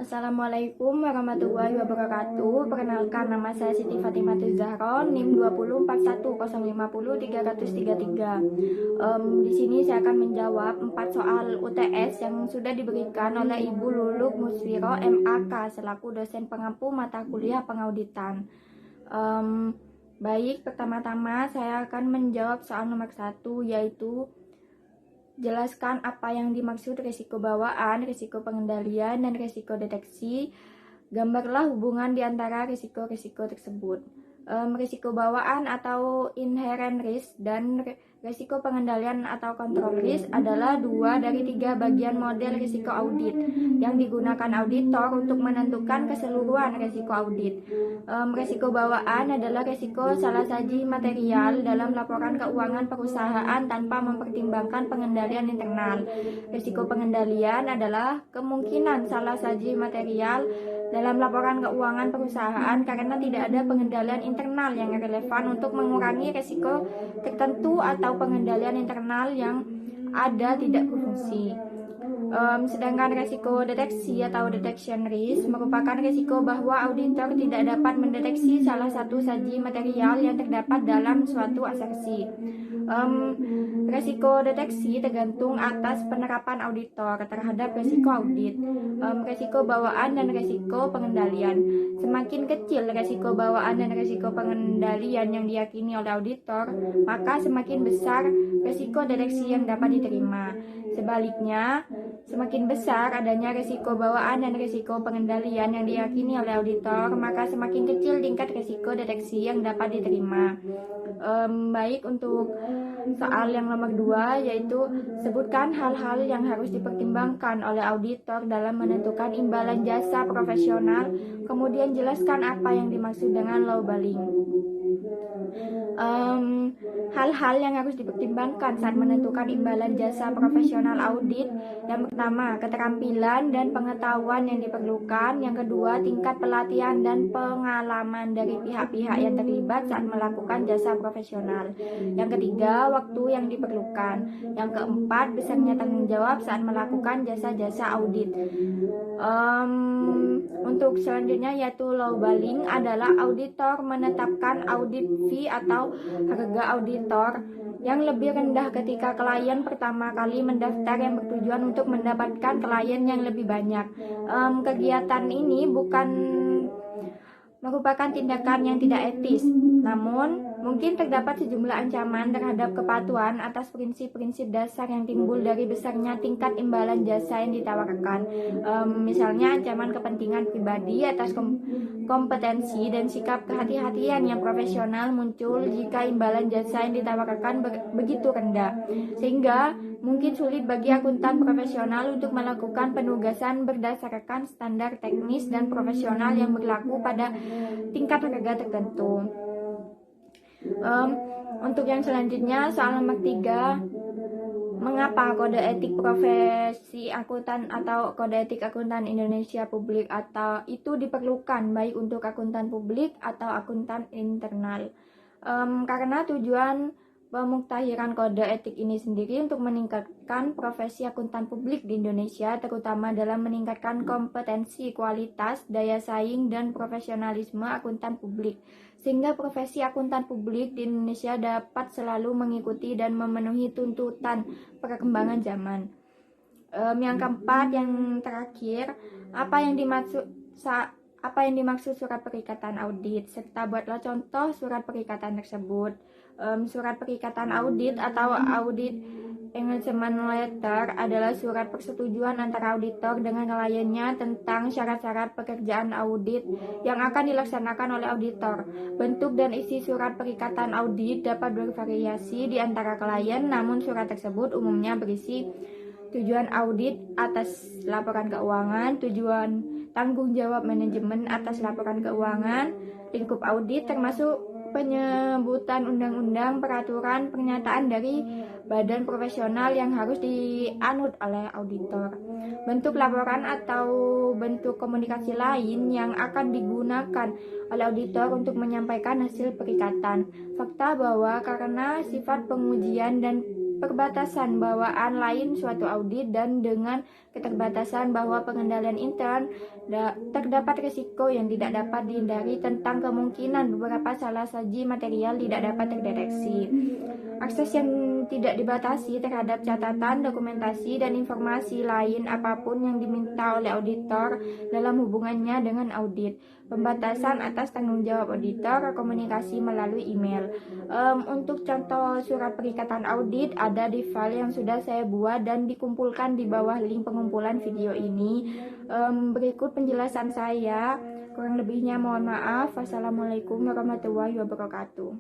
Assalamualaikum warahmatullahi wabarakatuh. Perkenalkan, nama saya Siti Fatimatul Zahra, NIM 2041350 333. Di sini saya akan menjawab 4 soal UTS yang sudah diberikan oleh Ibu Luluk Musfiro MAK selaku dosen pengampu mata kuliah pengauditan. Baik, pertama-tama saya akan menjawab soal nomor 1, yaitu jelaskan apa yang dimaksud risiko bawaan, risiko pengendalian, dan risiko deteksi. Gambarlah hubungan di antara risiko-risiko tersebut. Risiko bawaan atau inherent risk dan risiko pengendalian atau control risk adalah 2 dari 3 bagian model risiko audit yang digunakan auditor untuk menentukan keseluruhan risiko audit. Risiko bawaan adalah risiko salah saji material dalam laporan keuangan perusahaan tanpa mempertimbangkan pengendalian internal. Risiko pengendalian adalah kemungkinan salah saji material dalam laporan keuangan perusahaan karena tidak ada pengendalian internal yang relevan untuk mengurangi risiko tertentu atau pengendalian internal yang ada tidak berfungsi. Sedangkan risiko deteksi atau detection risk merupakan risiko bahwa auditor tidak dapat mendeteksi salah satu saji material yang terdapat dalam suatu asersi. Risiko deteksi tergantung atas penerapan auditor terhadap risiko audit. Risiko bawaan dan risiko pengendalian. Semakin kecil risiko bawaan dan risiko pengendalian yang diyakini oleh auditor, maka semakin besar risiko deteksi yang dapat diterima. Sebaliknya, semakin besar adanya risiko bawaan dan risiko pengendalian yang diyakini oleh auditor, maka semakin kecil tingkat risiko deteksi yang dapat diterima. Baik, untuk soal yang nomor 2, yaitu sebutkan hal-hal yang harus dipertimbangkan oleh auditor dalam menentukan imbalan jasa profesional, kemudian jelaskan apa yang dimaksud dengan lowballing. Hal-hal yang harus dipertimbangkan saat menentukan imbalan jasa profesional audit. Yang pertama, keterampilan dan pengetahuan yang diperlukan. Yang kedua, tingkat pelatihan dan pengalaman dari pihak-pihak yang terlibat saat melakukan jasa profesional. Yang ketiga, waktu yang diperlukan. Yang keempat, besarnya tanggung jawab saat melakukan jasa-jasa audit. Untuk selanjutnya, yaitu lowballing adalah auditor menetapkan audit fee atau harga auditor yang lebih rendah ketika klien pertama kali mendaftar yang bertujuan untuk mendapatkan klien yang lebih banyak. Kegiatan ini bukan merupakan tindakan yang tidak etis, namun mungkin terdapat sejumlah ancaman terhadap kepatuhan atas prinsip-prinsip dasar yang timbul dari besarnya tingkat imbalan jasa yang ditawarkan. Misalnya ancaman kepentingan pribadi atas kompetensi dan sikap kehati-hatian yang profesional muncul jika imbalan jasa yang ditawarkan begitu rendah, sehingga mungkin sulit bagi akuntan profesional untuk melakukan penugasan berdasarkan standar teknis dan profesional yang berlaku pada tingkat harga tertentu. Untuk yang selanjutnya, soal nomor 3, mengapa kode etik profesi akuntan atau kode etik akuntan Indonesia publik atau itu diperlukan baik untuk akuntan publik atau akuntan internal? Karena tujuan pemuktahiran kode etik ini sendiri untuk meningkatkan profesi akuntan publik di Indonesia, terutama dalam meningkatkan kompetensi, kualitas, daya saing, dan profesionalisme akuntan publik, sehingga profesi akuntan publik di Indonesia dapat selalu mengikuti dan memenuhi tuntutan perkembangan zaman. Yang keempat, yang terakhir, apa yang dimaksud surat perikatan audit, serta buatlah contoh surat perikatan tersebut. Surat perikatan audit atau audit engagement letter adalah surat persetujuan antara auditor dengan kliennya tentang syarat-syarat pekerjaan audit yang akan dilaksanakan oleh auditor. Bentuk dan isi surat perikatan audit dapat bervariasi di antara klien, namun surat tersebut umumnya berisi tujuan audit atas laporan keuangan, tujuan tanggung jawab manajemen atas laporan keuangan, lingkup audit termasuk penyebutan undang-undang, peraturan, pernyataan dari badan profesional yang harus dianut oleh auditor, bentuk laporan atau bentuk komunikasi lain yang akan digunakan oleh auditor untuk menyampaikan hasil perikatan. Fakta bahwa karena sifat pengujian dan keterbatasan bawaan lain suatu audit dan dengan keterbatasan bahwa pengendalian intern terdapat risiko yang tidak dapat dihindari tentang kemungkinan beberapa salah saji material tidak dapat terdeteksi. Akses yang tidak dibatasi terhadap catatan, dokumentasi, dan informasi lain apapun yang diminta oleh auditor dalam hubungannya dengan audit. Pembatasan atas tanggung jawab auditor, komunikasi melalui email. Untuk contoh surat perikatan audit ada di file yang sudah saya buat dan dikumpulkan di bawah link pengumpulan video ini. Berikut penjelasan saya. Kurang lebihnya mohon maaf. Wassalamualaikum warahmatullahi wabarakatuh.